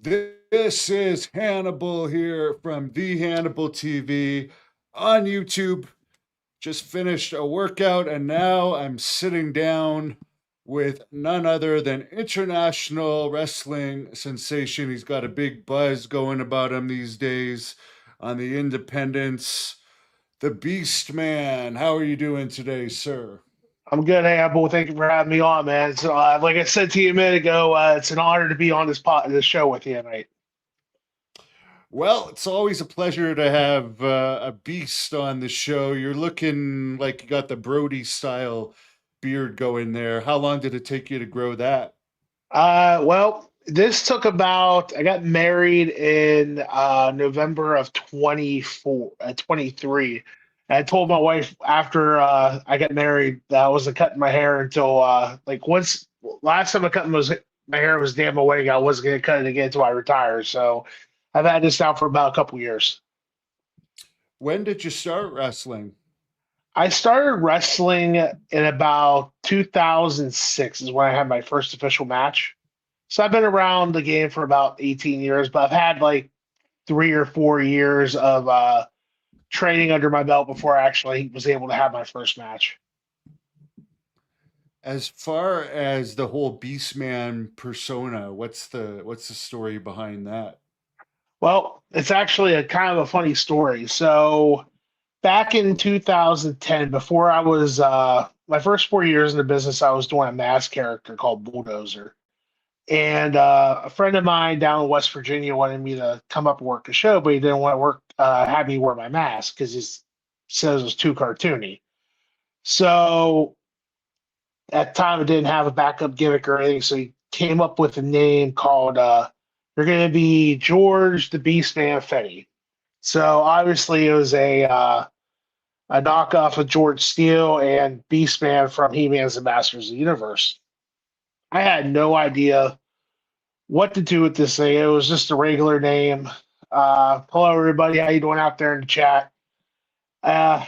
This is Hannibal here from the Hannibal TV on YouTube. Just finished a workout and now I'm sitting down with none other than international wrestling sensation. He's got a big buzz going about him these days on the independents. The Beastman. How are you doing today, sir? I'm good, Hannibal. Thank you for having me on, man. So, like I said to you a minute ago, it's an honor to be on this show with you tonight. Well, it's always a pleasure to have a beast on the show. You're looking like you got the Brody style beard going there. How long did it take you to grow that? Well, this took about. I got married in November of 23. I told my wife after I got married that I wasn't cutting my hair until like once last time I cut my hair was damn away. I wasn't going to cut it again until I retire. So I've had this now for about a couple years. When did you start wrestling? I started wrestling in about 2006 is when I had my first official match. So I've been around the game for about 18 years, but I've had like 3 or 4 years of training under my belt before I actually was able to have my first match. As far as the whole Beastman persona, what's the story behind that? Well, it's actually a kind of a funny story. So back in 2010, before I was my first 4 years in the business, I was doing a mask character called Bulldozer. And a friend of mine down in West Virginia wanted me to come up and work a show, but he didn't want to have me wear my mask because he says it was too cartoony. So at the time, I didn't have a backup gimmick or anything. So he came up with a name called "You're going to be George the Beastman Fetty." So obviously, it was a knockoff of George Steele and Beastman from He-Man's the Masters of the Universe. I had no idea what to do with this thing. It was just a regular name. Hello, everybody. How you doing out there in the chat? Uh,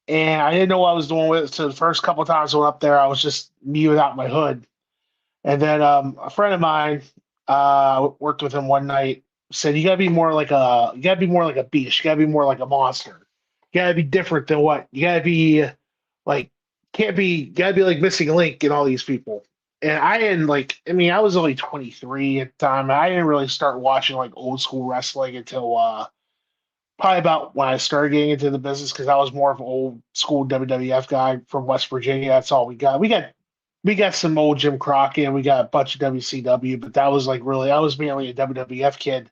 and I didn't know what I was doing with it. So the first couple of times I went up there, I was just me without my hood. And then a friend of mine worked with him one night. Said you gotta be more like a beast. You gotta be more like a monster. You gotta be different than what you gotta be like. Can't be you gotta be like missing a link in all these people. And I didn't like. I mean, I was only 23 at the time. I didn't really start watching like old school wrestling until probably about when I started getting into the business because I was more of an old school WWF guy from West Virginia. That's all we got. We got some old Jim Crockett and we got a bunch of WCW, but that was like really I was mainly a WWF kid.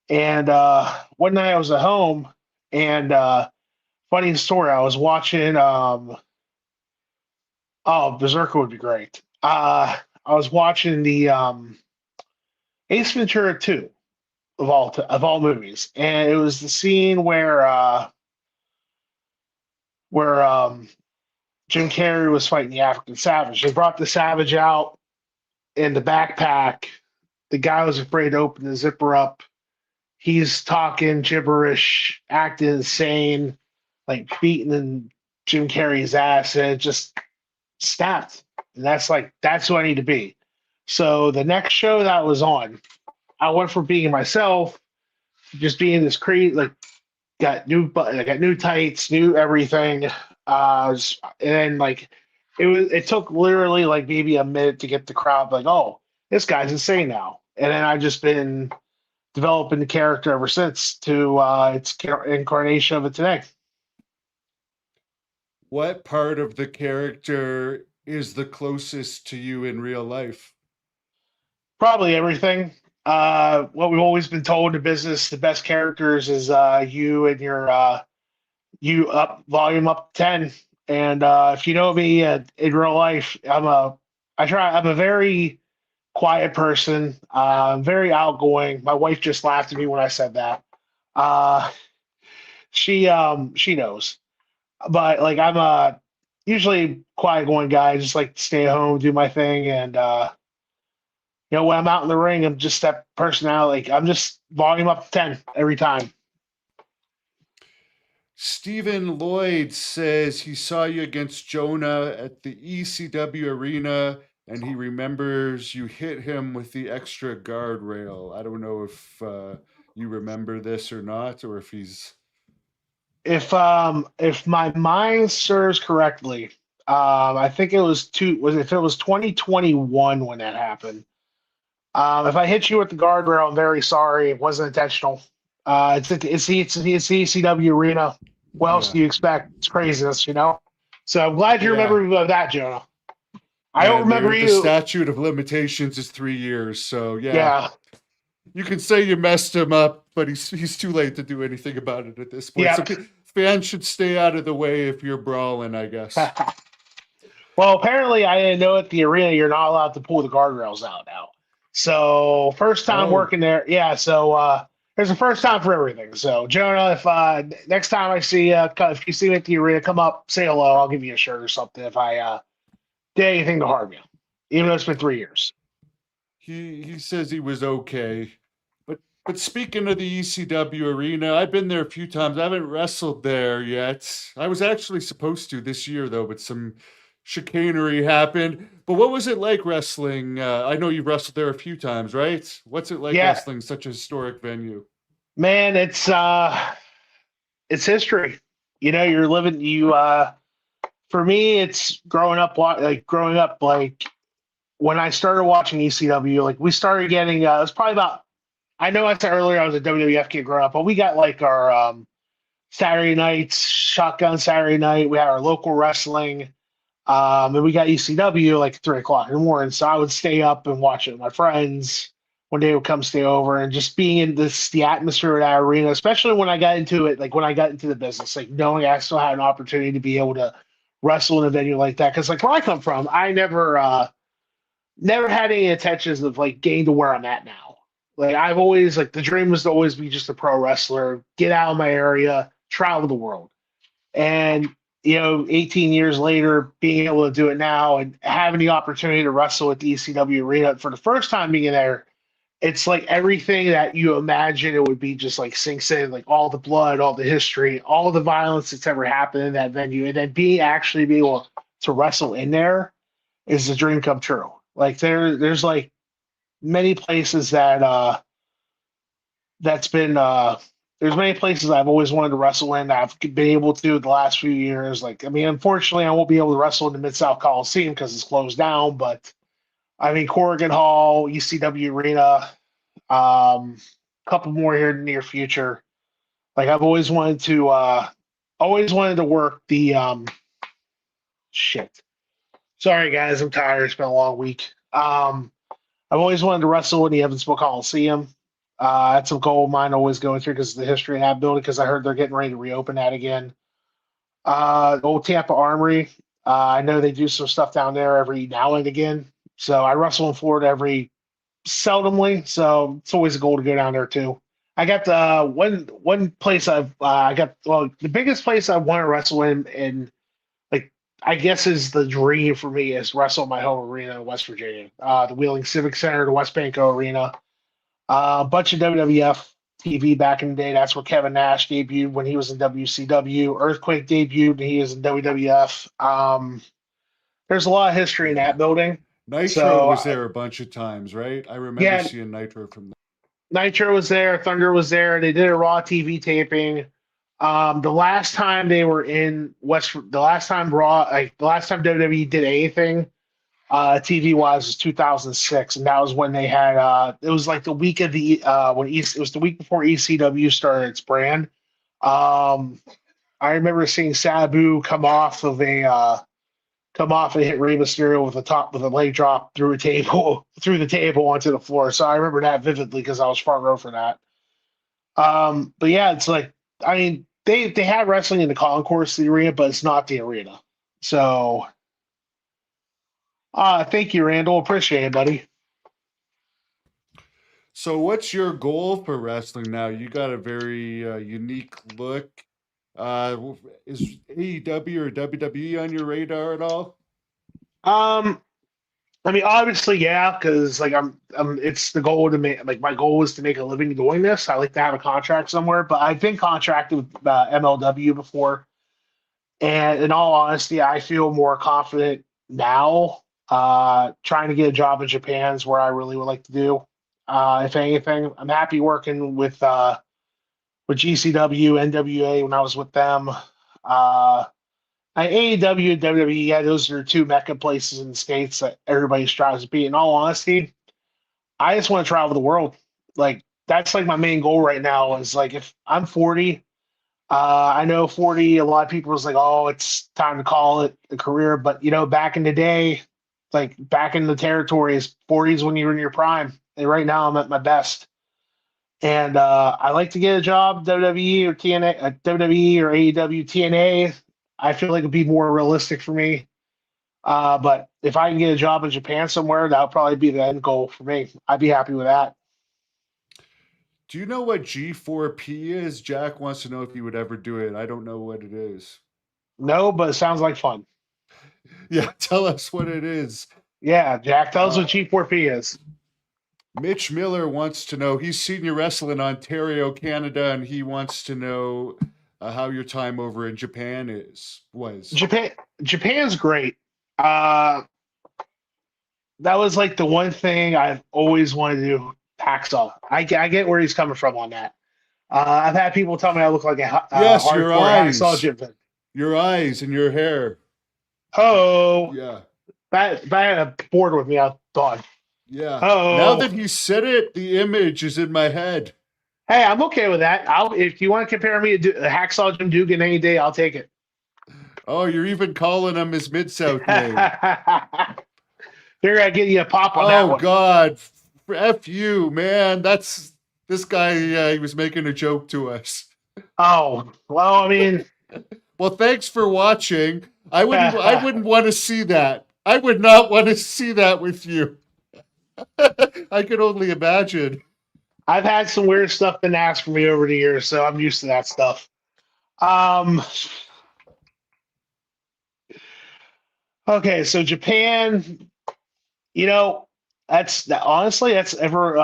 And one night I was at home and funny story, I was watching oh Berserker would be great. I was watching the Ace Ventura 2 of all movies. And it was the scene where Jim Carrey was fighting the African Savage. They brought the Savage out in the backpack. The guy was afraid to open the zipper up. He's talking gibberish, acting insane, like beating Jim Carrey's ass, and it just snapped. And that's who I need to be. So the next show that I was on, I went from being myself, just being this crazy, like I got new tights, new everything. And then like it took literally like maybe a minute to get the crowd like, oh, this guy's insane now. And then I just been developing the character ever since to its incarnation of it today. What part of the character is the closest to you in real life? Probably everything. What we've always been told in business, the best characters is you and your you up volume up 10. And if you know me in real life, I'm a very quiet person. I'm very outgoing. My wife just laughed at me when I said that. Uh, she knows, but like I'm a usually quiet going guy. I just like to stay at home, do my thing, and when I'm out in the ring, I'm just that personality. Like I'm just volume up to 10 every time. Stephen Lloyd says he saw you against Jonah at the ECW Arena and he remembers you hit him with the extra guardrail. I don't know if you remember this or not, or if he's If my mind serves correctly, I think it was if it was 2021 when that happened. If I hit you with the guardrail, I'm very sorry. It wasn't intentional. It's the ECW Arena. What else yeah, do you expect? It's craziness, you know. So I'm glad you yeah. remember that, Jonah. I don't And remember the you. statute of limitations is 3 years. So yeah, Yeah, you can say you messed him up, but he's too late to do anything about it at this point. So yeah. fans should stay out of the way if you're brawling, I guess. Well, apparently, I didn't know at the arena you're not allowed to pull the guardrails out now. So first time Oh, working there, yeah. So there's a first time for everything. So Jonah, if next time I see if you see me at the arena, come up, say hello. I'll give you a shirt or something if I did anything to harm you, even though it's been 3 years. he says he was okay. But speaking of the ECW arena, I've been there a few times. I haven't wrestled there yet. I was actually supposed to this year though, but some chicanery happened. But what was it like wrestling? I know you've wrestled there a few times, right? What's it like Yeah, wrestling such a historic venue? man, it's history. You know, you're living you. For me, it's growing up like when I started watching ECW, like we started getting it was probably about I know I said earlier I was a WWF kid growing up, but we got like our Saturday nights, shotgun Saturday night. We had our local wrestling, and we got ECW like 3 o'clock in the morning. So I would stay up and watch it with my friends when they would come stay over, and just being in the atmosphere of that arena, especially when I got into it, like when I got into the business, like knowing I still had an opportunity to be able to wrestle in a venue like that. Because like where I come from, I never had any intentions of like getting to where I'm at now. Like I've always like the dream was to always be just a pro wrestler, get out of my area, travel the world. And 18 years later, being able to do it now and having the opportunity to wrestle at the ECW arena for the first time being there, it's like everything that you imagine it would be just like sinks in, like all the blood, all the history, all the violence that's ever happened in that venue, and then be able to wrestle in there is a dream come true. Like there's like many places that's been there's many places I've always wanted to wrestle in. I've been able to the last few years. Like I mean, unfortunately, I won't be able to wrestle in the Mid South Coliseum because it's closed down. But I mean, Corrigan Hall, ECW Arena, a couple more here in the near future. Like I've always wanted to work the shit. Sorry guys, I'm tired. It's been a long week. I've always wanted to wrestle in the Evansville Coliseum. That's a goal of mine always going through because of the history of that building, because I heard they're getting ready to reopen that again. Old Tampa Armory. I know they do some stuff down there every now and again. So I wrestle in Florida every seldomly. So it's always a goal to go down there too. I got the one place I got well the biggest place I want to wrestle in like I guess is the dream for me is wrestle in my home arena in West Virginia, the Wheeling Civic Center, the West Banco Arena, a bunch of WWF TV back in the day. That's where Kevin Nash debuted when he was in WCW. Earthquake debuted when he was in WWF. There's a lot of history in that building. Nitro So was there a bunch of times, right? I remember yeah, seeing Nitro from there. Nitro was there, Thunder was there. They did a Raw TV taping. The last time they were in the last time Raw, like the last time WWE did anything, TV wise, was 2006, and that was when they had. It was like the week of the it was the week before ECW started its brand. Um, I remember seeing Sabu come off and hit Rey Mysterio with a leg drop through a table through the table onto the floor. So I remember that vividly because I was front row for that. But yeah, it's like I mean they had wrestling in the concourse of the arena, but it's not the arena. So thank you, Randall. Appreciate it, buddy. So, what's your goal for wrestling now? You got a very unique look. Is AEW or WWE on your radar at all? Um, I mean, obviously, yeah, because like it's the goal to make like my goal is to make a living doing this. I like to have a contract somewhere, but I've been contracted with MLW before, and in all honesty, I feel more confident now. Trying to get a job in Japan is where I really would like to do. If anything, I'm happy working with GCW, NWA when I was with them. AEW and WWE, yeah, those are two mecca places in the States that everybody strives to be. In all honesty, I just want to travel the world. Like that's like my main goal right now is like if I'm 40, I know 40, a lot of people was like, oh, it's time to call it a career. But back in the day, like back in the territories, 40 is when you're in your prime. And right now I'm at my best. And I like to get a job, WWE or TNA, WWE or AEW, TNA. I feel like it'd be more realistic for me. But if I can get a job in Japan somewhere, that would probably be the end goal for me. I'd be happy with that. Do you know what G4P is? Jack wants to know if you would ever do it. I don't know what it is. No, but it sounds like fun. Yeah, tell us what it is. Yeah, Jack, tell us what Uh, G4P is. Mitch Miller wants to know. He's seen you wrestle in Ontario, Canada, and he wants to know how your time over in Japan was. Japan, Japan's great. Uh, that was like the one thing I've always wanted to do. Hacksaw. I get where he's coming from on that. I've had people tell me I look like a Yes, your hardcore hacksaw eyes, gym fan. your eyes, and your hair. Oh, Yeah, that had a board with me. I thought, yeah. Now oh, that he said it, the image is in my head. hey, I'm okay with that. If you want to compare me to a hacksaw Jim Dugan any day, I'll take it. Oh, you're even calling him his Mid South name. Figure I'd get you a pop on that Oh one. God, f you, man. That's this guy. He was making a joke to us. Oh, well, I mean, Well, thanks for watching. I wouldn't want to see that. I would not want to see that with you. I could only imagine. I've had some weird stuff been asked for me over the years, so I'm used to that stuff. Um, okay, so Japan, you know, honestly, that's ever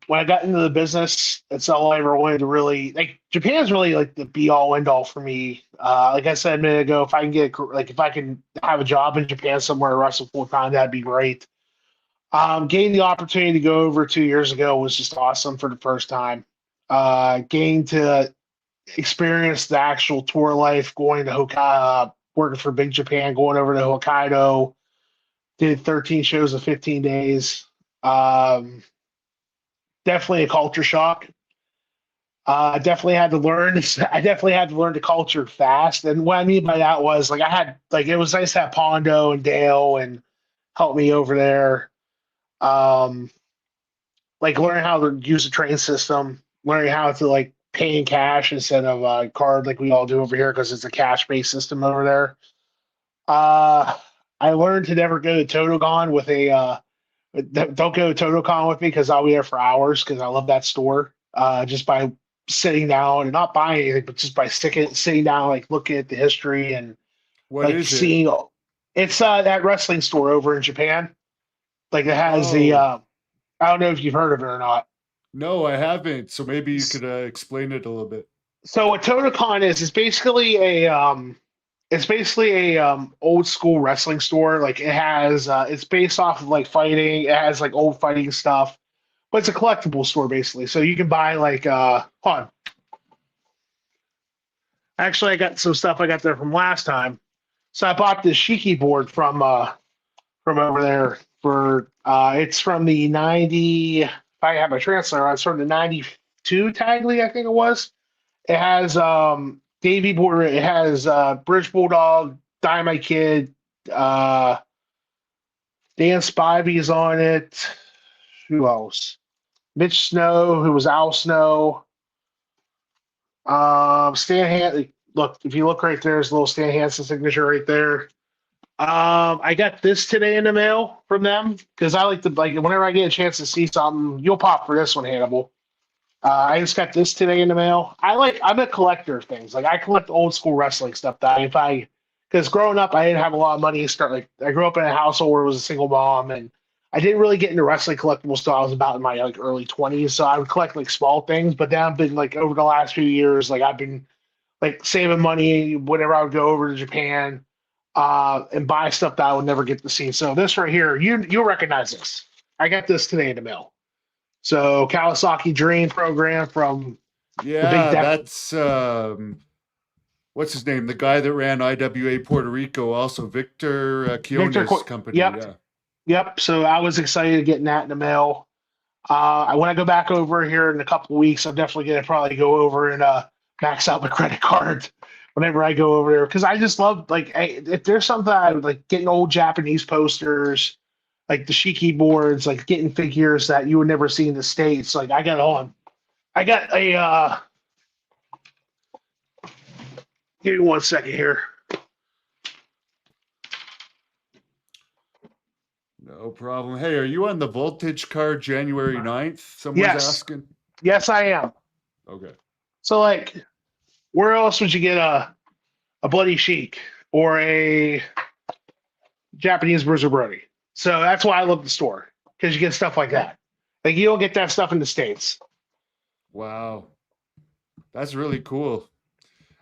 when I got into the business, that's all I ever wanted to really like. Japan's really like the be all end all for me. Like I said a minute ago, if I can if I can have a job in Japan somewhere, wrestle full time, that'd be great. Getting the opportunity to go over 2 years ago was just awesome for the first time. Getting to experience the actual tour life, going to Hokkaido, working for Big Japan, going over to Hokkaido, did 13 shows in 15 days. Um, Definitely a culture shock. I definitely had to learn. I definitely had to learn the culture fast. And what I mean by that was like I had like it was nice to have Pondo and Dale and help me over there. Um, like learning how to use the train system, learning how to like pay in cash instead of card like we all do over here because it's a cash based system over there. Uh, I learned to never go to Totogon with a don't go to Totocon with me because I'll be there for hours because I love that store. Just by sitting down and not buying anything, but just by sitting down, like looking at the history and What like is it? seeing. It's that wrestling store over in Japan. Like it has the. Oh, I don't know if you've heard of it or not. no, I haven't. So maybe you could explain it a little bit. So what Totocon is basically a old school wrestling store. Like it has it's based off of like fighting. It has like old fighting stuff, but it's a collectible store basically. So you can buy like hold on. Actually, I got some stuff I got there from last time. So I bought this Shiki board from over there for it's from the 90. If I have my translator, it's from the 92 tag league, I think it was. It has Davey Boy. It has Bridge Bulldog, Dynamite Kid, uh, Dan Spivey's on it. Who else? Mitch Snow, who was Al Snow. Stan Hansen. Look, if you look right there, there's a little Stan Hansen signature right there. I got this today in the mail from them because I like to like whenever I get a chance to see something, you'll pop for this one, Hannibal. I just got this today in the mail. I'm a collector of things. Like I collect old school wrestling stuff that if I because growing up I didn't have a lot of money to start like I grew up in a household where it was a single mom and I didn't really get into wrestling collectibles until I was about in my like early 20s. So I would collect like small things, but then I've been like over the last few years, like I've been like saving money whenever I would go over to Japan. and buy stuff that I would never get to see. So this right here, you'll recognize this. I got this today in the mail. So Kawasaki Dream program from the big Yeah, deck. that's what's his name? The guy that ran IWA Puerto Rico, also Victor Victor, Quione's company. yep, Yeah. yep. So I was excited getting that in the mail. When I go back over here in a couple of weeks, I'm definitely gonna probably go over and max out my credit card whenever I go over there because I just love if there's something I would like getting old Japanese posters, like the Shiki boards, like getting figures that you would never see in the States. Like I got a give me 1 second here. No problem. Hey, are you on the Voltage card January 9th? Someone's Yes, asking. yes, I am. Okay. So like, where else would you get a Bloody Sheik or a Japanese Bruiser Brody? So that's why I love the store because you get stuff like that. Like you don't get that stuff in the States. Wow. That's really cool.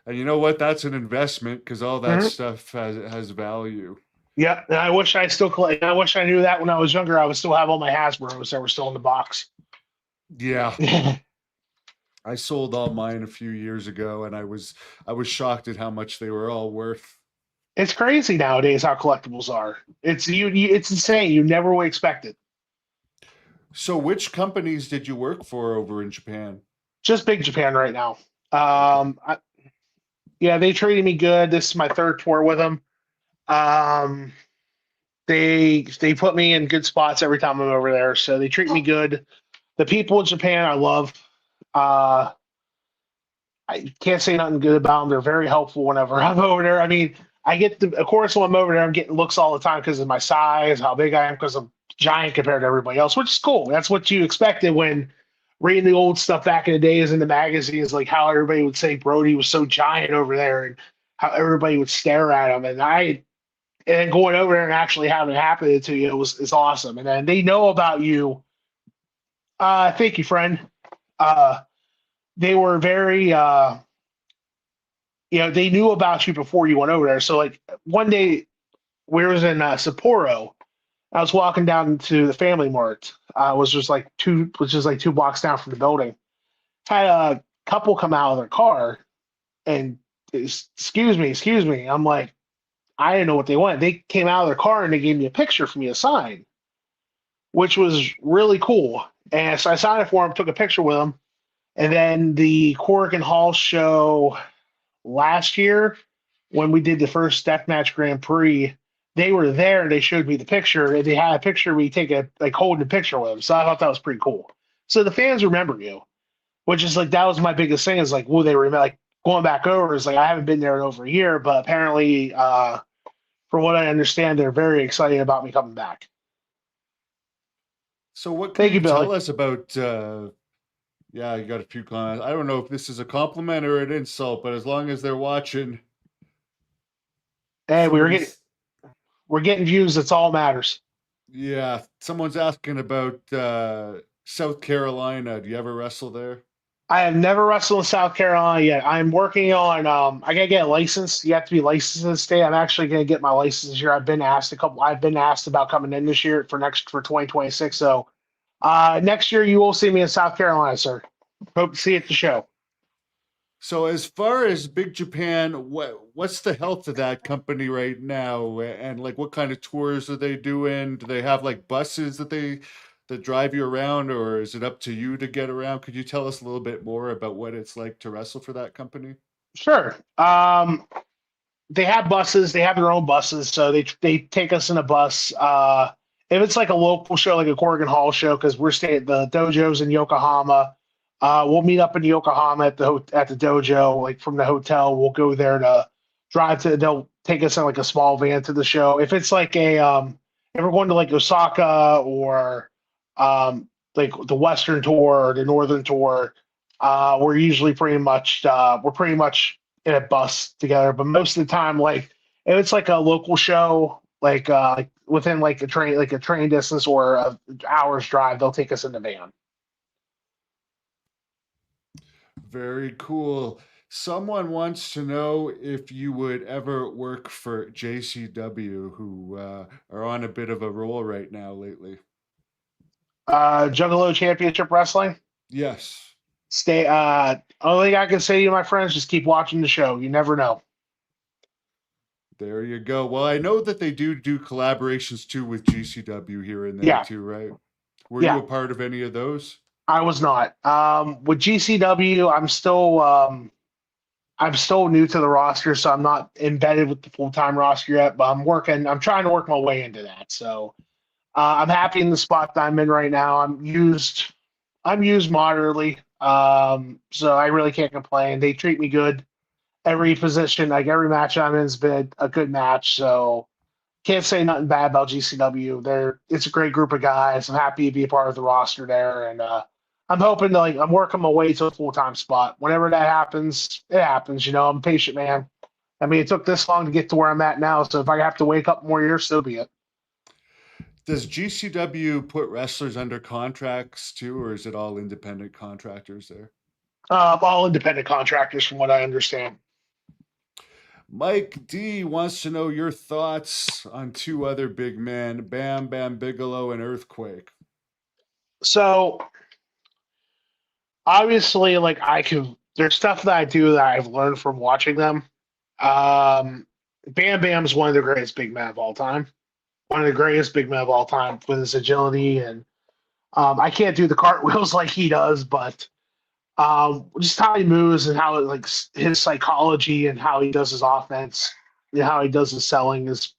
And you know what? That's an investment because all that Mhm. stuff has value. Yep. And I wish I still collect. I wish I knew that when I was younger. I would still have all my Hasbro's that were still in the box. Yeah. I sold all mine a few years ago and I was shocked at how much they were all worth. It's crazy nowadays how collectibles are. It's insane. You never would expect it. So which companies did you work for over in Japan? Just Big Japan right now. Okay. I, yeah, they treated me good. This is my third tour with them. Um, they put me in good spots every time I'm over there, so they treat me good. The people in Japan, I love. Uh, I can't say nothing good about them. They're very helpful whenever I'm over there. I mean, of course, when I'm over there, I'm getting looks all the time because of my size, how big I am, because I'm giant compared to everybody else, which is cool. That's what you expected when reading the old stuff back in the days in the magazines, like how everybody would say Brody was so giant over there and how everybody would stare at him. And then going over there and actually having it happen to you is awesome. And then they know about you. Thank you, friend. Uh, they were very they knew about you before you went over there. So like one day we was in Sapporo. I was walking down to the Family Mart. Was just like 2 blocks down from the building. Had a couple come out of their car and excuse me. I'm like, I didn't know what they wanted. They came out of their car and they gave me a picture for me to sign, which was really cool. And so I signed it for them, took a picture with them. And then the Corrigan Hall show last year, when we did the first Deathmatch Grand Prix, they were there. They showed me the picture. And they had a picture. We take a like holding a picture with them. So I thought that was pretty cool. So the fans remember you, which is like that was my biggest thing. Is like, will they remember? Like going back over is like I haven't been there in over a year, but apparently, from what I understand, they're very excited about me coming back. So what can Thank you, you Billy. tell us about yeah, you got a few comments. I don't know if this is a compliment or an insult, but as long as they're watching, Hey, somebody's we're getting views. That's all that matters. yeah, someone's asking about South Carolina. Do you ever wrestle there? I have never wrestled in South Carolina yet. I'm working on. I gotta get a license. You have to be licensed in the state. I'm actually gonna get my license this year. I've been asked about coming in this year for 2026. So next year you will see me in South Carolina, sir. Hope to see you at the show. So as far as Big Japan, what's the health of that company right now? And like what kind of tours are they doing? Do they have like buses that drive you around, or is it up to you to get around? Could you tell us a little bit more about what it's like to wrestle for that company? Sure. They have buses. They have their own buses, so they take us in a bus. If it's like a local show, like a Corrigan Hall show, because we're staying at the dojos in Yokohama, we'll meet up in Yokohama at the dojo. Like from the hotel, we'll go there to drive to. They'll take us in like a small van to the show. If it's like if we're going to like Osaka or like the Western tour or the Northern tour, we're pretty much in a bus together. But most of the time, like if it's like a local show, like within like a train distance or a hour's drive, they'll take us in the van. Very cool. Someone wants to know if you would ever work for JCW, who are on a bit of a roll right now lately. Juggalo Championship Wrestling. Yes, Stay. Only thing I can say to you, my friends, just keep watching the show. You never know. there you go. Well, I know that they do collaborations too with GCW here and there Yeah, too, right? Were you yeah. a part of any of those? I was not. With GCW, I'm still new to the roster, so I'm not embedded with the full time roster yet. But I'm working. I'm trying to work my way into that. So I'm happy in the spot that I'm in right now. I'm used moderately. So I really can't complain. They treat me good. Every position, like every match I'm in, has been a good match. So can't say nothing bad about GCW. It's a great group of guys. I'm happy to be a part of the roster there, and I'm hoping to I'm working my way to a full time spot. Whenever that happens, it happens. I'm a patient man. I mean, it took this long to get to where I'm at now, so if I have to wake up more years, so be it. Does GCW put wrestlers under contracts too, or is it all independent contractors there? All independent contractors, from what I understand. Mike D wants to know your thoughts on two other big men, Bam Bam Bigelow and Earthquake. So obviously, there's stuff that I do that I've learned from watching them. Um, Bam Bam's one of the greatest big men of all time. One of the greatest big men of all time with his agility and I can't do the cartwheels like he does, but just how he moves and how his psychology and how he does his offense and how he does his selling is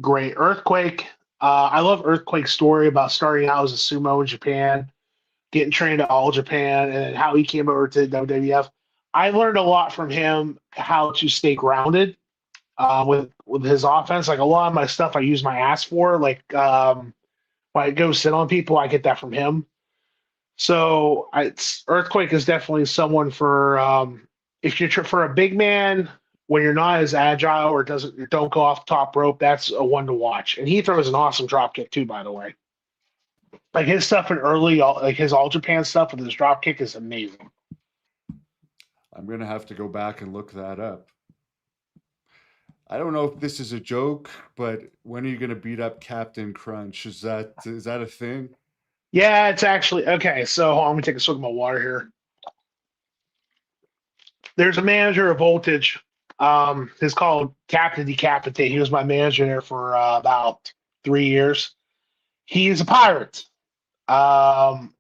great. Earthquake, I love Earthquake's story about starting out as a sumo in Japan, getting trained at All Japan, and how he came over to WWF. I learned a lot from him how to stay grounded with his offense. Like a lot of my stuff, I use my ass for. When I go sit on people, I get that from him. So Earthquake is definitely someone for if you're for a big man when you're not as agile or don't go off top rope. That's a one to watch, and he throws an awesome drop kick too. By the way, like his stuff in like his All Japan stuff with his drop kick is amazing. I'm gonna have to go back and look that up. I don't know if this is a joke, but when are you gonna beat up Captain Crunch? Is that a thing? Yeah, it's actually okay. So hold on, let me take a swig of my water here. There's a manager of Voltage. He's called Captain Decapitate. He was my manager there for about 3 years. He's a pirate. Um,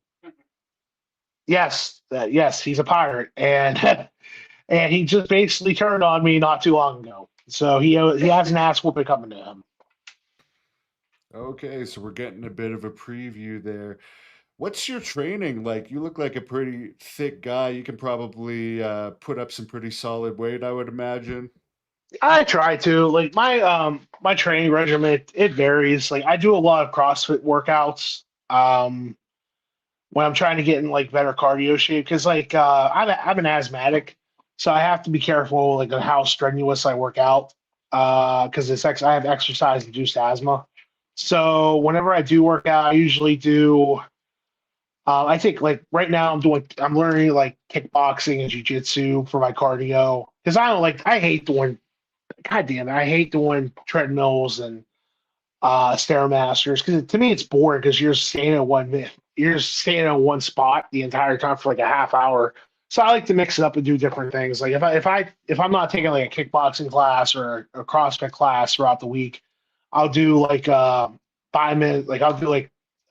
yes, he's a pirate, and and he just basically turned on me not too long ago. So he has an ass whooping coming to him. Okay, so we're getting a bit of a preview there. What's your training like? You look like a pretty thick guy. You can probably put up some pretty solid weight, I would imagine. I try to my training regimen. It varies. Like I do a lot of CrossFit workouts. When I'm trying to get in better cardio shape because I'm an asthmatic, so I have to be careful on how strenuous I work out because I have exercise induced asthma. So whenever I do work out, I usually do. I think right now I'm learning kickboxing and jujitsu for my cardio because I hate doing. God damn it, I hate doing treadmills and stairmasters because to me it's boring because you're staying in one spot the entire time for like a half hour. So I like to mix it up and do different things. Like if I'm not taking like a kickboxing class or a CrossFit class throughout the week, I'll do 5 minutes. Like I'll do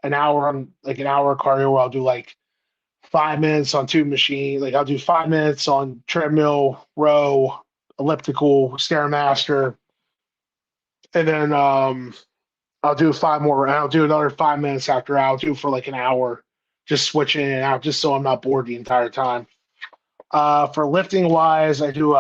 an hour cardio where I'll do 5 minutes on two machines. Like I'll do 5 minutes on treadmill, row, elliptical, stairmaster, and then I'll do five more. I'll do another 5 minutes after. I'll do for like an hour, just switching in and out, just so I'm not bored the entire time. For lifting wise, I do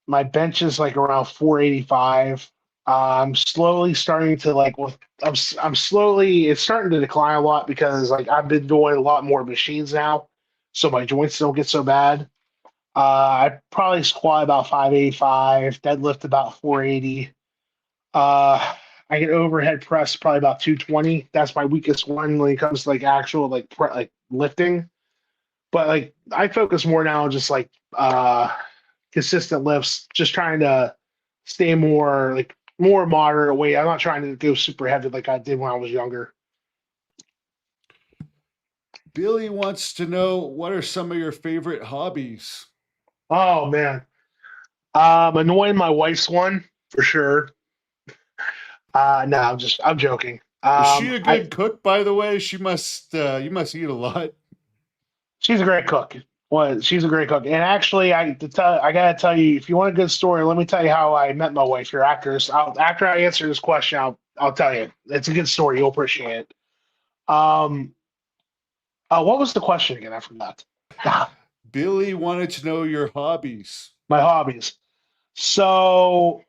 my bench is around 485. I'm slowly starting to I'm slowly it's starting to decline a lot because I've been doing a lot more machines now, so my joints don't get so bad. I probably squat about 585, deadlift about 480. I get overhead press probably about 220. That's my weakest one when it comes to actual lifting. But like I focus more now on just like consistent lifts, just trying to stay more moderate weight. I'm not trying to go super heavy like I did when I was younger. Billy wants to know what are some of your favorite hobbies? Oh man. Annoying my wife's one for sure. No, I'm joking. Is she a I good cook, by the way? She must you must eat a lot. She's a great cook. Well, she's a great cook. And actually, I gotta tell you, if you want a good story, let me tell you how I met my wife. Your actors. After I answer this question, I'll tell you. It's a good story. You'll appreciate it. Um, what was the question again? I forgot. Billy wanted to know your hobbies. My hobbies. So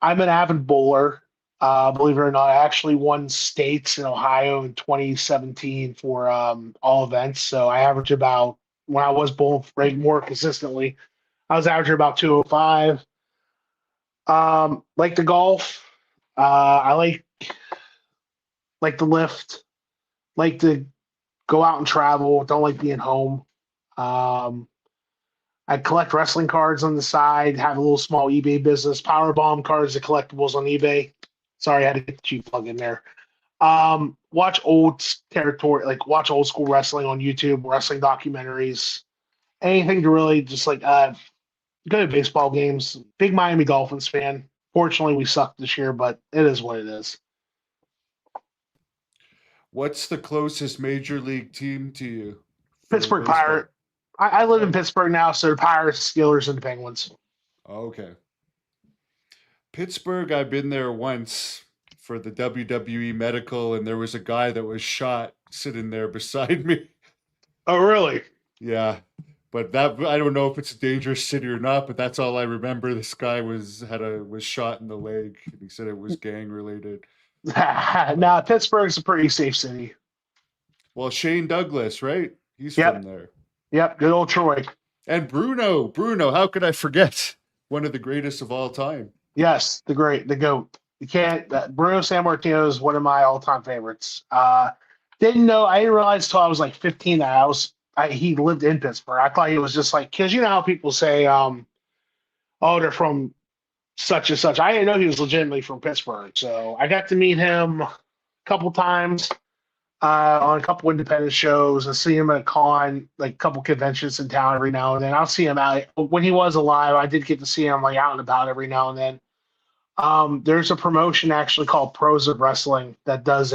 I'm an avid bowler. Believe it or not, I actually won states in Ohio in 2017 for all events. So I average about when I was bowling right more consistently, I was averaging about 205. Like the golf. I like the lift. Like to go out and travel. Don't like being home. Um, I collect wrestling cards on the side. Have a little small eBay business. Powerbomb cards and collectibles on eBay. Sorry, I had to get the cheap plug in there. Watch watch old school wrestling on YouTube, wrestling documentaries, anything to really just like go to baseball games. Big Miami Dolphins fan. Fortunately, we sucked this year, but it is what it is. What's the closest major league team to you for Pittsburgh baseball? Pirate. I live in Oh, Pittsburgh now, so the Pirates, Steelers, and the Penguins. okay. Pittsburgh, I've been there once for the WWE medical, and there was a guy that was shot sitting there beside me. Oh, really? Yeah, but that I don't know if it's a dangerous city or not, but that's all I remember. This guy was shot in the leg, and he said it was gang related. Nah, Pittsburgh's a pretty safe city. Well, Shane Douglas, right? He's from Yep, there. yep. Good old Troy. And Bruno, how could I forget? One of the greatest of all time. Yes, the goat. You can't. Bruno Sammartino is one of my all-time favorites. I didn't realize till I was like 15 that he lived in Pittsburgh. I thought he was just like because you know how people say, oh, they're from such and such. I didn't know he was legitimately from Pittsburgh. So I got to meet him a couple times on a couple independent shows. I see him at a con, like a couple conventions in town every now and then. I'll see him out when he was alive. I did get to see him like out and about every now and then. There's a promotion actually called Pros of Wrestling that does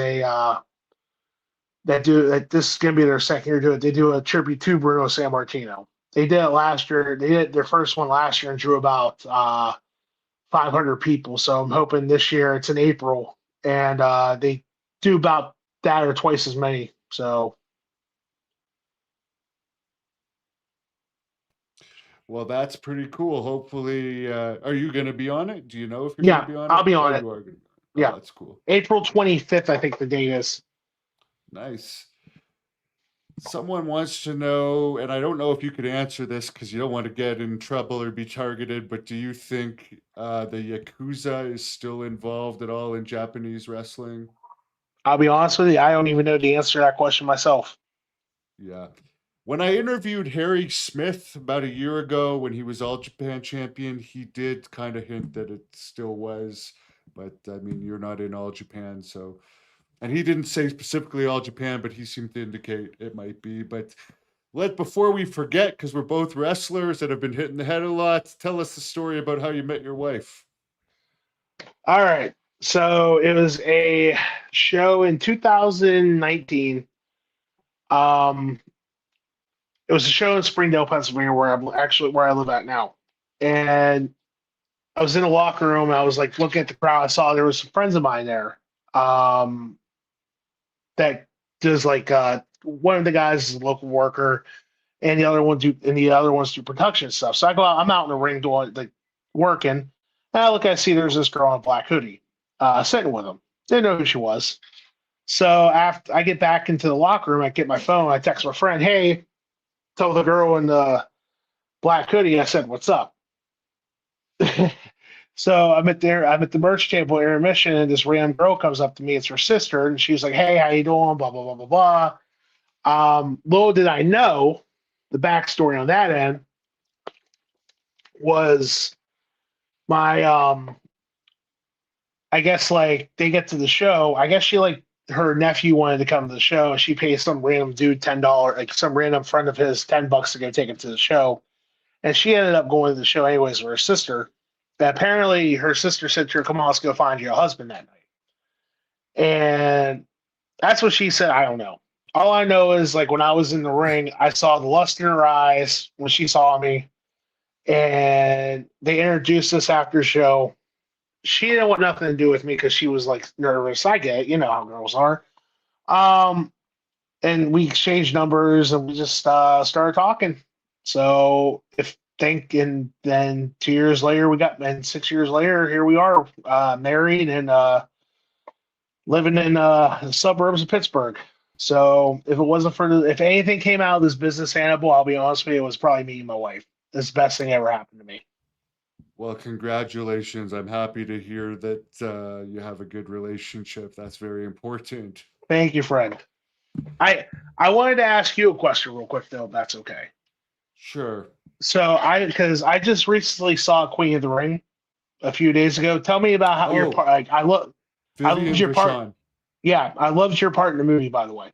this is gonna be their second year doing it. They do a tribute to Bruno Sammartino. They did it last year. They did their first one last year and drew about 500 people. So I'm hoping this year it's in April and they do about that or twice as many. So Well, that's pretty cool. Hopefully, are you going to be on it? Do you know if you're going to yeah, be on I'll it? be Oh, on it. you are going to. Oh, Yeah, that's cool. April 25th, I think the date is. Nice. Someone wants to know, and I don't know if you could answer this because you don't want to get in trouble or be targeted, but do you think the Yakuza is still involved at all in Japanese wrestling? I'll be honest with you, I don't even know the answer to that question myself. Yeah. When I interviewed Harry Smith about a year ago when he was All Japan champion, he did kind of hint that it still was. But I mean, you're not in All Japan, so. And he didn't say specifically All Japan, but he seemed to indicate it might be. But before we forget, because we're both wrestlers that have been hitting the head a lot, tell us the story about how you met your wife. All right. So it was a show in 2019. Um, it was a show in Springdale, Pennsylvania, where I live at now. And I was in the locker room. I was like looking at the crowd. I saw there was some friends of mine there. Um, that does like one of the guys is a local worker, and the other ones do production stuff. So I go out. I'm out in the ring doing like working, and I see there's this girl in a black hoodie, sitting with him. Didn't know who she was. So after I get back into the locker room, I get my phone. I text my friend, "Hey, tell the girl in the black hoodie." I said, "What's up?" So I'm at the merch table at intermission, and this random girl comes up to me. It's her sister, and she's like, "Hey, how you doing?" Blah blah blah blah blah. Little did I know, the backstory on that end was my I guess like they get to the show. I guess she like her nephew wanted to come to the show. She pays some random dude $10, like some random friend of his $10 to go take him to the show. And she ended up going to the show anyways with her sister. But apparently her sister said to her, "Come on, let's go find your husband that night." And that's what she said. I don't know. All I know is like when I was in the ring, I saw the lust in her eyes when she saw me. And they introduced us after the show. She didn't want nothing to do with me because she was like nervous. I get it. You know how girls are. Um, and we exchanged numbers and we just started talking. So if think and then 2 years later and 6 years later here we are married and living in the suburbs of Pittsburgh. So if it wasn't for if anything came out of this business, Hannibal, I'll be honest with you, it was probably me and my wife. It's the best thing ever happened to me. Well, congratulations. I'm happy to hear that you have a good relationship. That's very important. Thank you, friend. I wanted to ask you a question real quick though, if that's okay. Sure. So because I just recently saw Queen of the Ring a few days ago. Tell me about how your part. Like I loved Vivian your part. Vashon. Yeah, I loved your part in the movie. By the way.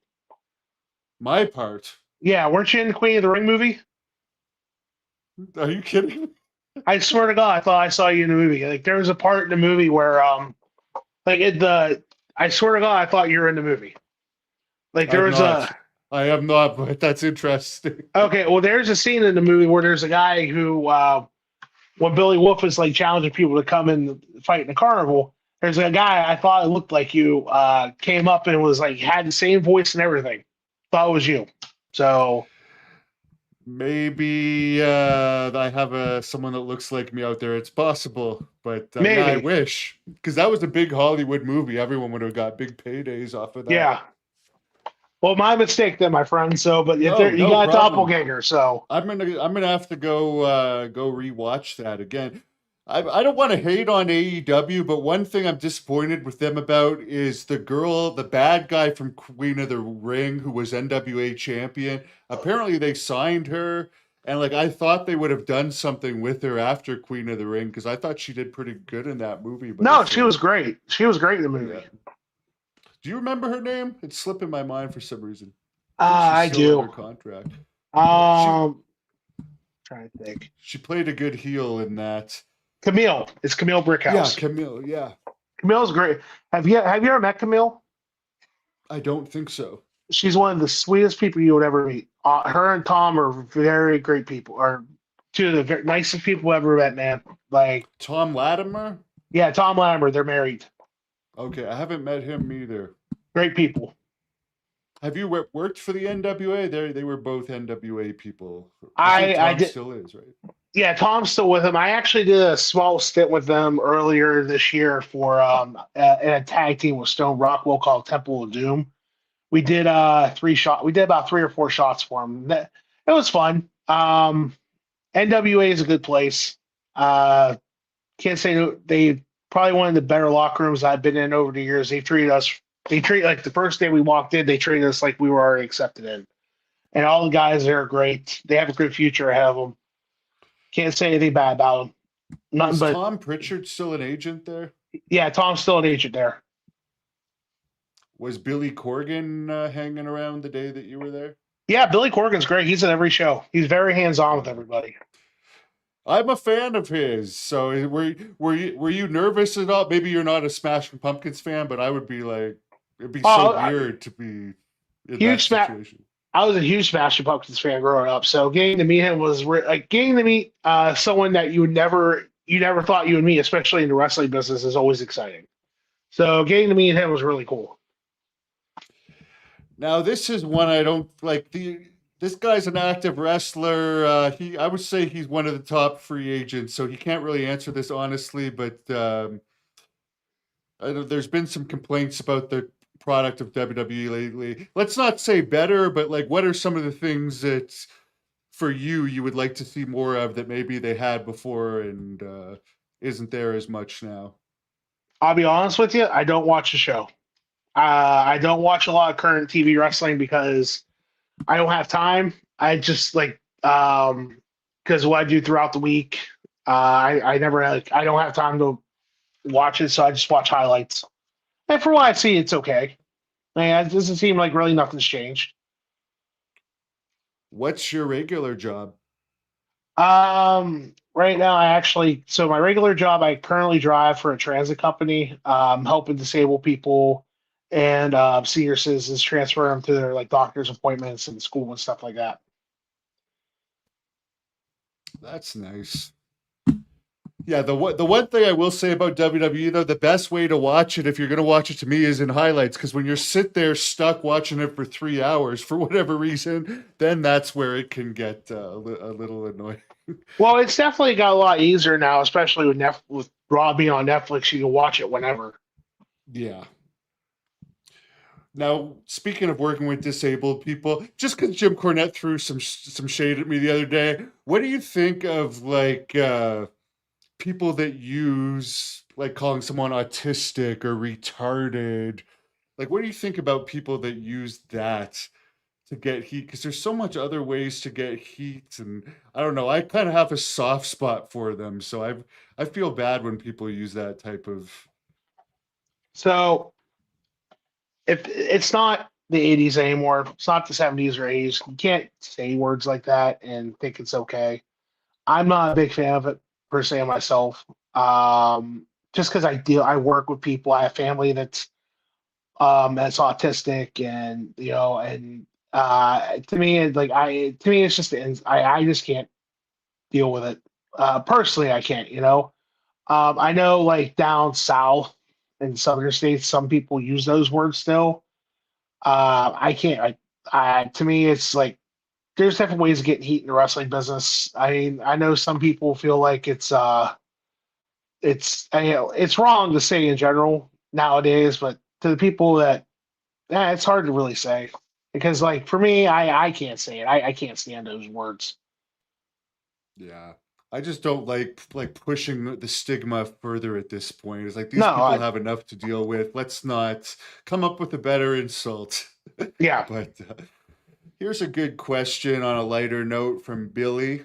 My part? Yeah, weren't you in the Queen of the Ring movie? Are you kidding? I swear to God, I thought I saw you in the movie. Like there was a part in the movie where like I swear to God, I thought you were in the movie. Like there I'm was not. I am not, but that's interesting. okay, well there's a scene in the movie where there's a guy who when Billy Wolf is like challenging people to come and fight in the carnival, there's a guy I thought it looked like you came up and was like had the same voice and everything. Thought it was you. So maybe I have someone that looks like me out there. It's possible, but maybe yeah, I wish because that was a big Hollywood movie. Everyone would have got big paydays off of that. yeah. Well, my mistake then, my friend. So, but if No, you no got a problem. doppelganger, so I'm gonna have to go rewatch that again. I don't want to hate on AEW, but one thing I'm disappointed with them about is the bad guy from Queen of the Ring, who was NWA champion. Apparently, they signed her, and like I thought they would have done something with her after Queen of the Ring because I thought she did pretty good in that movie. But no, it's she was great. She was great in the movie. yeah. Do you remember her name? It's slipping my mind for some reason. I She's still do. under contract. Trying to think. She played a good heel in that. Camille. It's Camille Brickhouse. Yeah, Camille. Yeah. Camille's great. Have you ever met Camille? I don't think so. She's one of the sweetest people you would ever meet. Her and Tom are very great people. Are two of the nicest people I've ever met, man. Like Tom Latimer? Yeah, Tom Latimer. They're married. Okay, I haven't met him either. Great people. Have you worked for the NWA? They were both NWA people. I think Tom did. Still is, right? Yeah, Tom's still with him. I actually did a small stint with them earlier this year for in a tag team with Stone Rockwell called Temple of Doom. We did We did about 3 or 4 shots for him. It was fun. NWA is a good place. Can't say they probably one of the better locker rooms I've been in over the years. They treat like the first day we walked in, they treated us like we were already accepted in. And all the guys there are great. They have a good future ahead of them. Can't say anything bad about them. Nothing Is but Tom Pritchard still an agent there? yeah, Tom's still an agent there. Was Billy Corgan hanging around the day that you were there? Yeah, Billy Corgan's great. He's at every show. He's very hands-on with everybody. I'm a fan of his. So were you nervous at all? Maybe you're not a Smashing Pumpkins fan, but I would be like, it'd be so weird to be in that situation. I was a huge Smashing Pumpkins fan growing up, so getting to meet him was like getting to meet someone that you never thought you would meet, especially in the wrestling business, is always exciting. So getting to meet him was really cool. Now this is one I don't like. This guy's an active wrestler. I would say he's one of the top free agents, so he can't really answer this honestly. But I know there's been some complaints about the product of WWE lately. Let's not say better, but like, what are some of the things that for you would like to see more of that maybe they had before and isn't there as much now? I'll be honest with you, I don't watch the show. I don't watch a lot of current TV wrestling because I don't have time. I just like Because what I do throughout the week, I never like I don't have time to watch it, so I just watch highlights. And for what I see, it's okay. Man, it doesn't seem like really nothing's changed. What's your regular job? Right now, so my regular job, I currently drive for a transit company, helping disabled people and senior citizens transfer them to their like doctor's appointments and school and stuff like that. That's nice. Yeah, the one thing I will say about WWE though, the best way to watch it if you're gonna watch it to me is in highlights because when you're sit there stuck watching it for 3 hours for whatever reason, then that's where it can get a little annoying. Well, it's definitely got a lot easier now, especially with Raw being on Netflix. You can watch it whenever. Yeah. Now, speaking of working with disabled people, just because Jim Cornette threw some shade at me the other day, what do you think of like people that use like calling someone autistic or retarded? Like, what do you think about people that use that to get heat? Because there's so much other ways to get heat, and I don't know. I kind of have a soft spot for them, so I feel bad when people use that type of. So if it's not the 80s anymore, it's not the 70s or 80s. You can't say words like that and think it's okay. I'm not a big fan of it per se myself. Just because I work with people, I have family that's autistic, and to me, it's just I just can't deal with it. Personally, I can't. I know like down south in southern states, some people use those words still. I can't. To me, it's like there's different ways of getting heat in the wrestling business. I mean, I know some people feel like it's wrong to say in general nowadays, but to the people that it's hard to really say because like for me, I can't say it. I can't stand those words. Yeah. I just don't like pushing the stigma further at this point. It's like No, these people have enough to deal with. Let's not come up with a better insult. yeah. But here's a good question on a lighter note from Billy.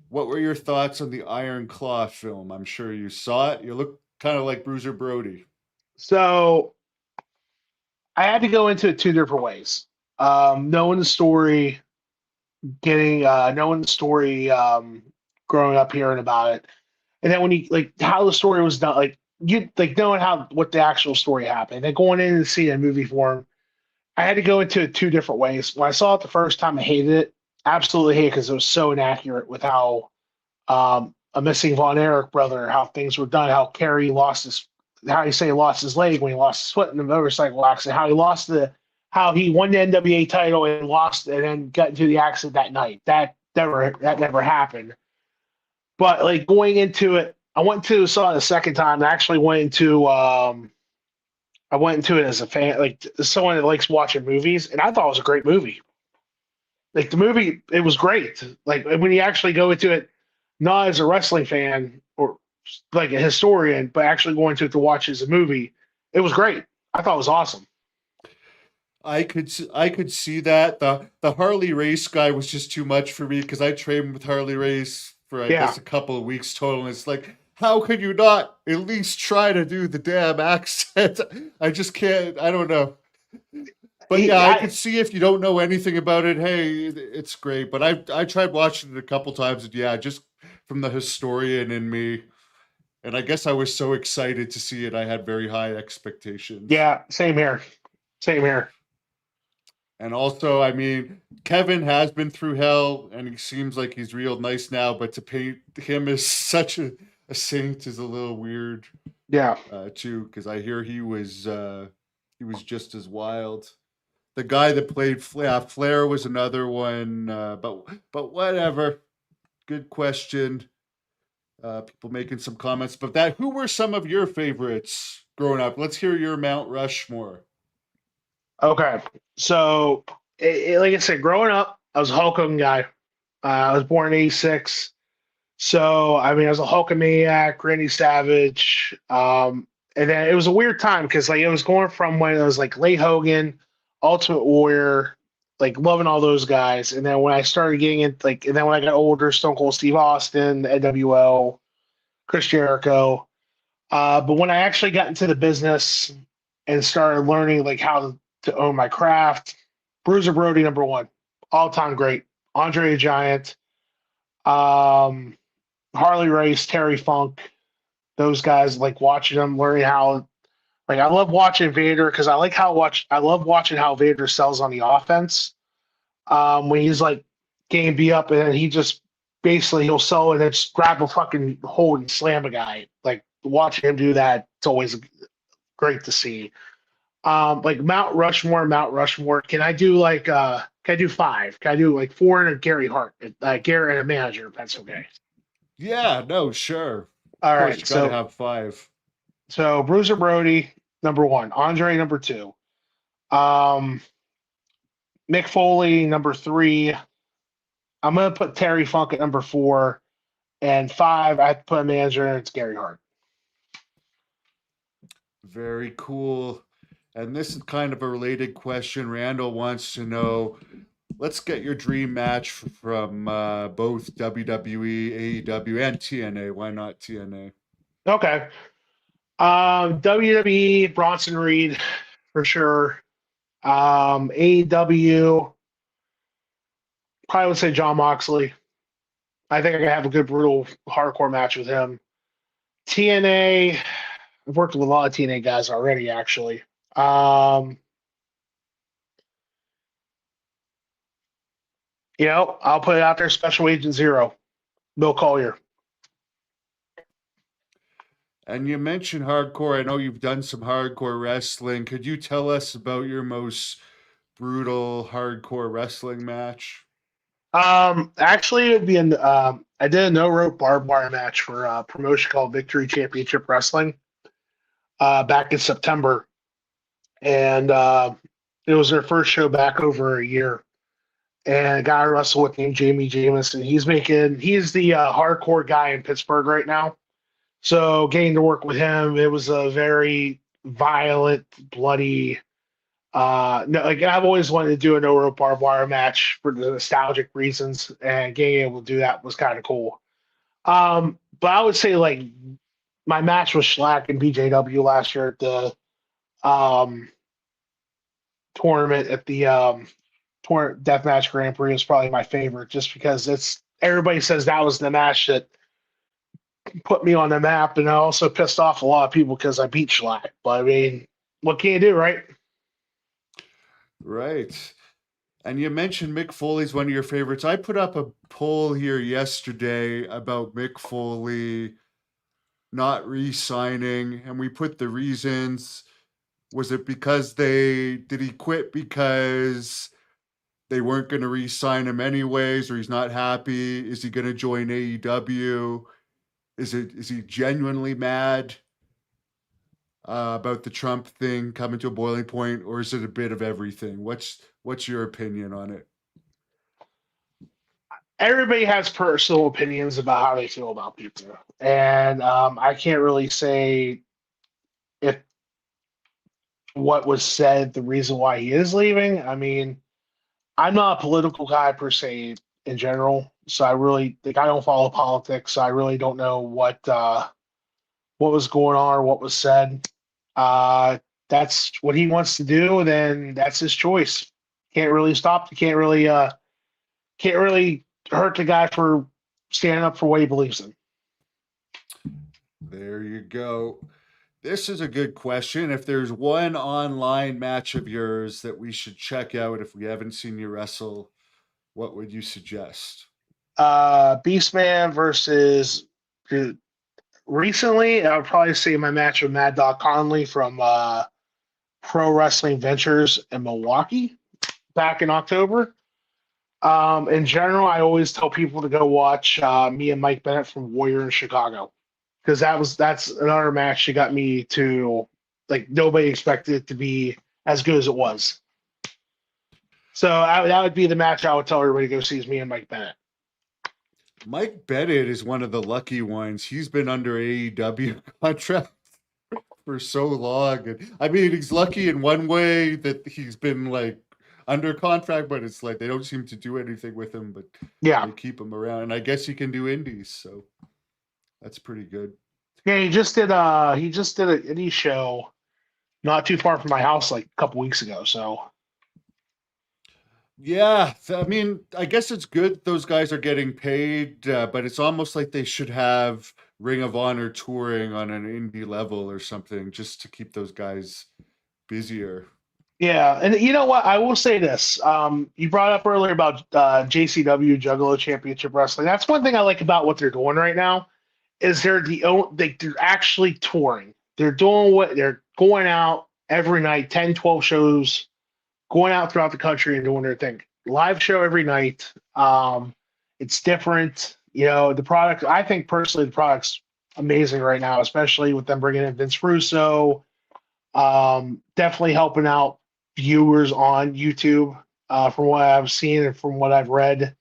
What were your thoughts on the Iron Claw film? I'm sure you saw it. You look kind of like Bruiser Brody. So I had to go into it two different ways. Knowing the story, knowing the story, growing up hearing about it, and then when you like how the story was done, like you like knowing how what the actual story happened, and going in and seeing it in movie form, I had to go into it two different ways. When I saw it the first time, I hated it, absolutely hated it because it was so inaccurate with how a missing Von Erich brother, how things were done, how Kerry lost his, how you say he lost his leg when he lost his foot in the motorcycle accident, how he won the NWA title and lost, and then got into the accident that night. That never happened. But like going into it, I went to saw it the second time. I actually I went into it as a fan, like someone that likes watching movies, and I thought it was a great movie. Like the movie, it was great. Like when you actually go into it, not as a wrestling fan or like a historian, but actually going to it to watch it as a movie, it was great. I thought it was awesome. I could see that the Harley Race guy was just too much for me because I trained with Harley Race for I Yeah, guess a couple of weeks total. And it's like, how could you not at least try to do the damn accent? I just can't. I don't know. But he, yeah, I I, could see if you don't know anything about it. Hey, it's great. But I tried watching it a couple times, and yeah, just from the historian in me, and I guess I was so excited to see it, I had very high expectations. yeah, same here, same here. And also, I mean, Kevin has been through hell, and he seems like he's real nice now. But to paint him as such a saint is a little weird Yeah, too, because I hear he was just as wild. The guy that played Flair was another one, but whatever. Good question. People making some comments, but that who were some of your favorites growing up? Let's hear your Mount Rushmore. okay. So, like I said, growing up, I was a Hulk Hogan guy. I was born in '86. So, I mean, I was a Hulkamaniac, Randy Savage. And then it was a weird time because, like, it was going from when it was like Lay Hogan, Ultimate Warrior, like loving all those guys. And then when I started getting it, like, and then when I got older, Stone Cold Steve Austin, NWO, Chris Jericho. But when I actually got into the business and started learning like how to own my craft, Bruiser Brody number one, all time great. Andre the Giant, um, Harley Race, Terry Funk, those guys, like watching them, learning how. Like I love watching Vader because I love watching how Vader sells on the offense. When he's like getting beat up and then he just basically he'll sell and then just grab a fucking hold and slam a guy. Like watching him do that, it's always great to see. Like Mount Rushmore. Can I do five? Can I do like four and a Gary Hart, Gary and a manager, if that's okay. Yeah, no, sure. Of All course, right. you got to have five. So Bruiser Brody, number one, Andre number two. Um Mick Foley, number three. I'm gonna put Terry Funk at number four. And five, I have to put a manager, and it's Gary Hart. Very cool. And this is kind of a related question. Randall wants to know, let's get your dream match from both WWE, AEW, and TNA. Why not TNA? Okay. WWE, Bronson Reed, for sure. AEW, probably would say John Moxley. I think I could have a good, brutal, hardcore match with him. TNA, I've worked with a lot of TNA guys already, actually. I'll put it out there, Special Agent Zero, Bill Collier. And you mentioned hardcore. I know you've done some hardcore wrestling. Could you tell us about your most brutal hardcore wrestling match? Actually, it'd be I did a no rope barbed wire match for a promotion called Victory Championship Wrestling back in September, and it was their first show back over a year. And a guy I wrestled with named Jamie Jamison. He's the hardcore guy in Pittsburgh right now. So getting to work with him, it was a very violent, bloody. No, like I've always wanted to do a no rope barbed wire match for the nostalgic reasons, and getting able to do that was kind of cool. But I would say like my match with Schlack and BJW last year at the um, tournament at the Deathmatch Grand Prix is probably my favorite, just because it's everybody says that was the match that put me on the map, and I also pissed off a lot of people because I beat Schlack. But I mean, what can you do, right? Right. And you mentioned Mick Foley's one of your favorites. I put up a poll here yesterday about Mick Foley not re-signing, and we put the reasons. Was it because did he quit because they weren't going to re-sign him anyways, or he's not happy? Is he going to join AEW? Is he genuinely mad about the Trump thing coming to a boiling point, or is it a bit of everything? What's your opinion on it? Everybody has personal opinions about how they feel about people, and I can't really say if what was said the reason why he is leaving. I mean, I'm not a political guy per se in general, so I really like I don't follow politics, so I really don't know what was going on or what was said. Uh, that's what he wants to do, and then that's his choice. Can't really stop. Can't really hurt the guy for standing up for what he believes in. There you go. This is a good question. If there's one online match of yours that we should check out if we haven't seen you wrestle, what would you suggest? Beastman versus recently, I would probably say my match with Mad Dog Conley from Pro Wrestling Ventures in Milwaukee back in October. In general, I always tell people to go watch me and Mike Bennett from Warrior in Chicago, because that's another match that got me to like nobody expected it to be as good as it was. So that would be the match I would tell everybody to go see is me and Mike Bennett. Mike Bennett is one of the lucky ones. He's been under AEW contract for so long. And I mean, he's lucky in one way that he's been like under contract, but it's like they don't seem to do anything with him, but Yeah. they keep him around. And I guess he can do indies, so that's pretty good. Yeah, he just did an indie show not too far from my house like a couple weeks ago. So Yeah, I mean, I guess it's good those guys are getting paid, but it's almost like they should have Ring of Honor touring on an indie level or something just to keep those guys busier. yeah, and you know what? I will say this. You brought up earlier about JCW Juggalo Championship Wrestling. That's one thing I like about what they're doing right now is they're actually touring. They're doing what they're going out every night, 10, 12 shows, going out throughout the country and doing their thing. Live show every night. It's different. You know, the product, I think personally, the product's amazing right now, especially with them bringing in Vince Russo. Definitely helping out viewers on YouTube from what I've seen and from what I've read.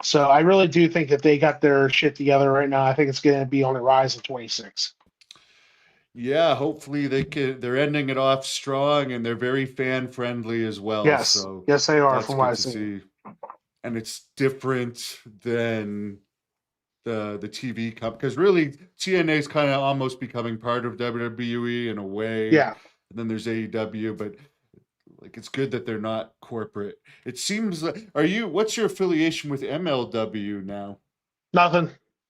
So I really do think that they got their shit together right now. I think it's going to be on the rise in 26. Yeah, hopefully they're ending it off strong and they're very fan friendly as well. Yes, So yes, they are that's from what good I've to seen. see. And it's different than the TV cup because really TNA is kind of almost becoming part of WWE in a way. Yeah, And then there's AEW, but like it's good that they're not corporate. It seems like what's your affiliation with MLW now? nothing,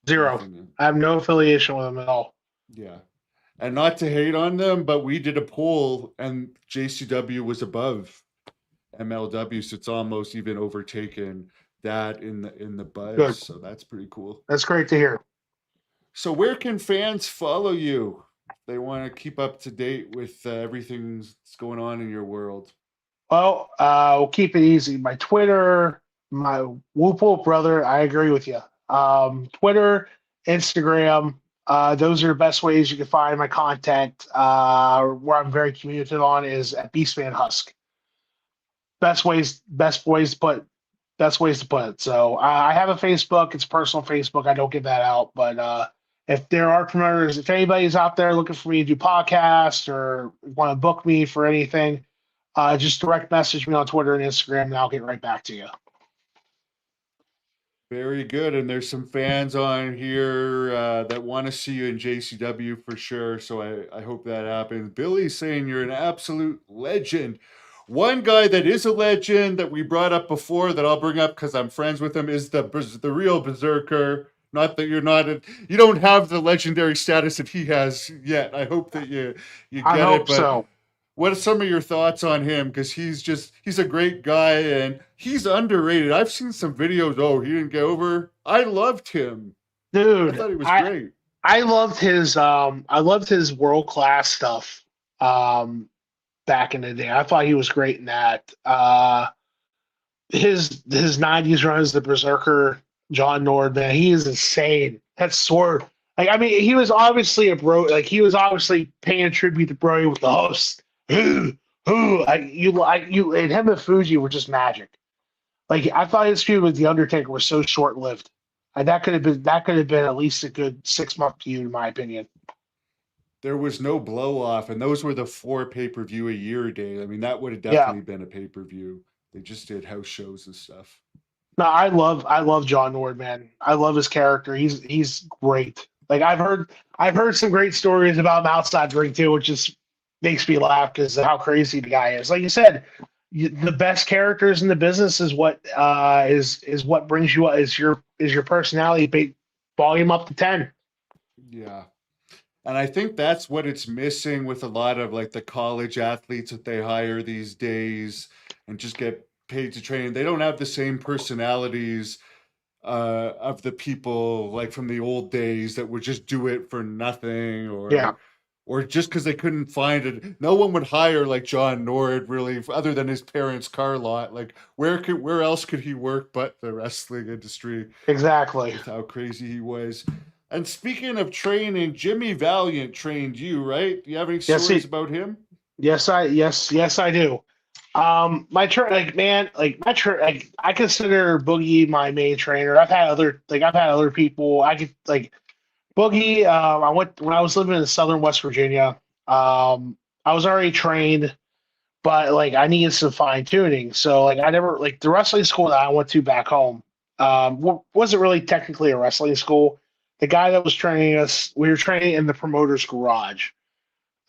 zero. Nothing. I have no affiliation with them at all. Yeah. And not to hate on them, but we did a poll and JCW was above MLW, so it's almost even overtaken that in the buzz. Good. So that's pretty cool. That's great to hear. So where can fans follow you if they want to keep up to date with everything that's going on in your world? Well, we'll keep it easy. My Twitter, my Whoop Whoop brother, I agree with you. Twitter, Instagram, those are the best ways you can find my content. Where I'm very communicative on is at Beastman Husk. Best ways to put it. So I have a Facebook. It's personal Facebook. I don't give that out, but if there are promoters, if anybody's out there looking for me to do podcasts or want to book me for anything, just direct message me on Twitter and Instagram, and I'll get right back to you. Very good. And there's some fans on here that want to see you in JCW for sure. So I hope that happens. Billy's saying you're an absolute legend. One guy that is a legend that we brought up before that I'll bring up because I'm friends with him is the real Berserker. Not that you don't have the legendary status that he has yet. I hope that you get I hope it. But so. what are some of your thoughts on him? Because he's a great guy and he's underrated. I've seen some videos. Oh, he didn't get over. I loved him. I Dude, thought he was great. I loved his world class stuff back in the day. I thought he was great in that. His 90s run as the Berserker, John Nord, man, he is insane. That sword. Like, I mean, he was obviously a bro. Like, he was obviously paying tribute to Brody with the host. And him and Fuji were just magic. Like, I thought his feud with the Undertaker was so short lived. And that could have been at least a good 6-month feud, in my opinion. There was no blow off, and those were the 4 pay-per-view a year day. I mean, that would have definitely been a pay-per-view. They just did house shows and stuff. No, I love John Nord, man. I love his character. He's great. Like, I've heard some great stories about him outside the ring too, which just makes me laugh because of how crazy the guy is. Like you said, the best characters in the business is what is what brings you up, is your personality. Volume up to 10. Yeah. And I think that's what it's missing with a lot of like the college athletes that they hire these days and just get paid to train. They don't have the same personalities of the people like from the old days that would just do it for nothing or just because they couldn't find it. No one would hire like John Nord really, other than his parents' car lot. Like where else could he work but the wrestling industry? Exactly. With how crazy he was. And speaking of training, Jimmy Valiant trained you, right? Do you have any stories about him? Yes, I do. My I consider Boogie my main trainer. I've had other people. I could like Boogie. When I was living in southern West Virginia. I was already trained but like I needed some fine tuning. So like I never like the wrestling school that I went to back home. Wasn't really technically a wrestling school. The guy that was training us, we were training in the promoter's garage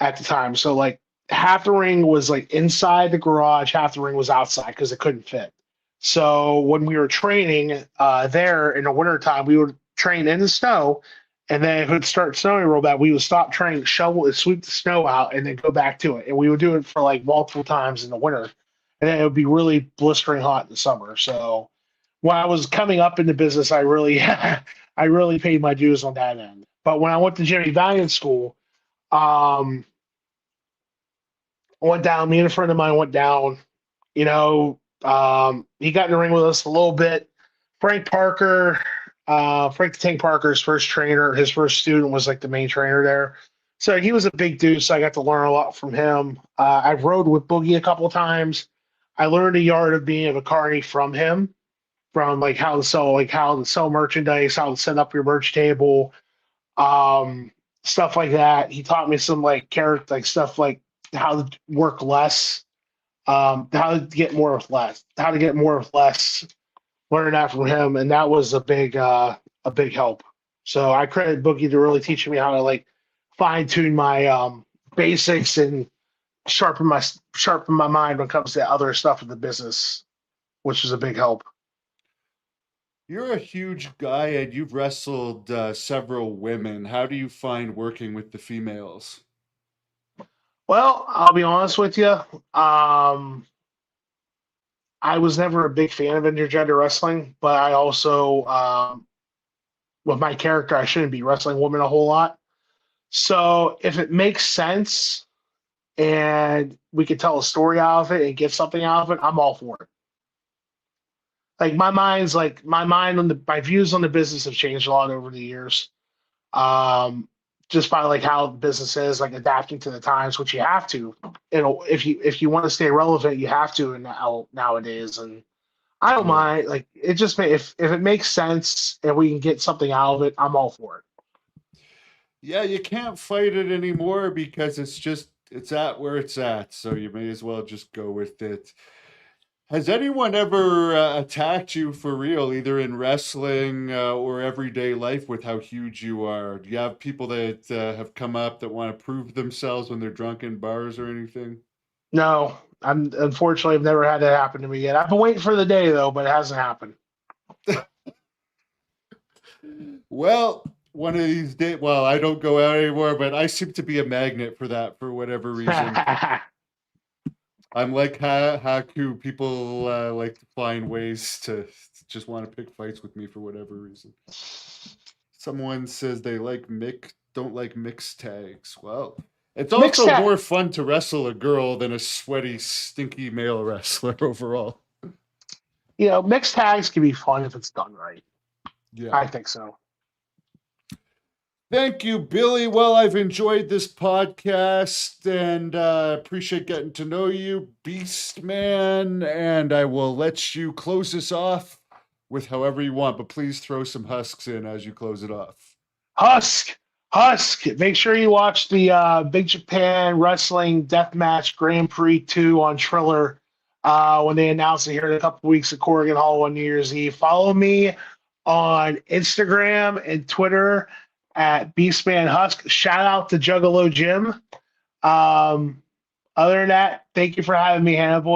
at the time. So like half the ring was like inside the garage, half the ring was outside because it couldn't fit. So when we were training there in the wintertime, we would train in the snow. And then if it would start snowing real bad, we would stop training, shovel and sweep the snow out, and then go back to it. And we would do it for like multiple times in the winter. And then it would be really blistering hot in the summer. So when I was coming up in the business, I really I really paid my dues on that end. But when I went to Jimmy Valiant school, um, I went down. Me and a friend of mine went down. You know, he got in the ring with us a little bit. Frank Parker, Frank the Tank Parker's first trainer, his first student was like the main trainer there. So he was a big dude, so I got to learn a lot from him. I've rode with Boogie a couple of times. I learned a yard of being a carny from him, from like how to sell merchandise, how to set up your merch table, stuff like that. He taught me some like character like stuff like how to work less, how to get more with less, how to get more with less. Learning that from him, and that was a big help. So I credit Boogie to really teaching me how to like fine tune my basics and sharpen my mind when it comes to other stuff in the business, which is a big help. You're a huge guy and you've wrestled several women. How do you find working with the females? Well, I'll be honest with you. I was never a big fan of intergender wrestling, but I also, with my character, I shouldn't be wrestling women a whole lot. So if it makes sense and we could tell a story out of it and get something out of it, I'm all for it. Like my mind on my views on the business have changed a lot over the years. Um, just by like how the business is, like adapting to the times, which you have to. If you want to stay relevant, you have to nowadays. And I don't Yeah. mind. Like it just if it makes sense and we can get something out of it, I'm all for it. Yeah, you can't fight it anymore because it's at where it's at, so you may as well just go with it. Has anyone ever attacked you for real, either in wrestling or everyday life, with how huge you are? Do you have people that have come up that want to prove themselves when they're drunk in bars or anything? No, I'm unfortunately I've never had that happen to me yet. I've been waiting for the day though, but it hasn't happened. Well, one of these days, well, I don't go out anymore, but I seem to be a magnet for that for whatever reason. I'm like Haku. People like to find ways to just want to pick fights with me for whatever reason. Someone says they don't like mixed tags. Well, it's Mixed also tag, more fun to wrestle a girl than a sweaty, stinky male wrestler overall. mixed tags can be fun if it's done right. Yeah. I think so. Thank you, Billy. Well, I've enjoyed this podcast and appreciate getting to know you, Beastman. And I will let you close this off with however you want, but please throw some husks in as you close it off. Husk. Make sure you watch the Big Japan Wrestling Deathmatch Grand Prix 2 on Triller when they announce it here in a couple weeks at Corrigan Hall on New Year's Eve. Follow me on Instagram and Twitter at Beastman Husk. Shout out to Juggalo Jim. Other than that, thank you for having me, Hannibal.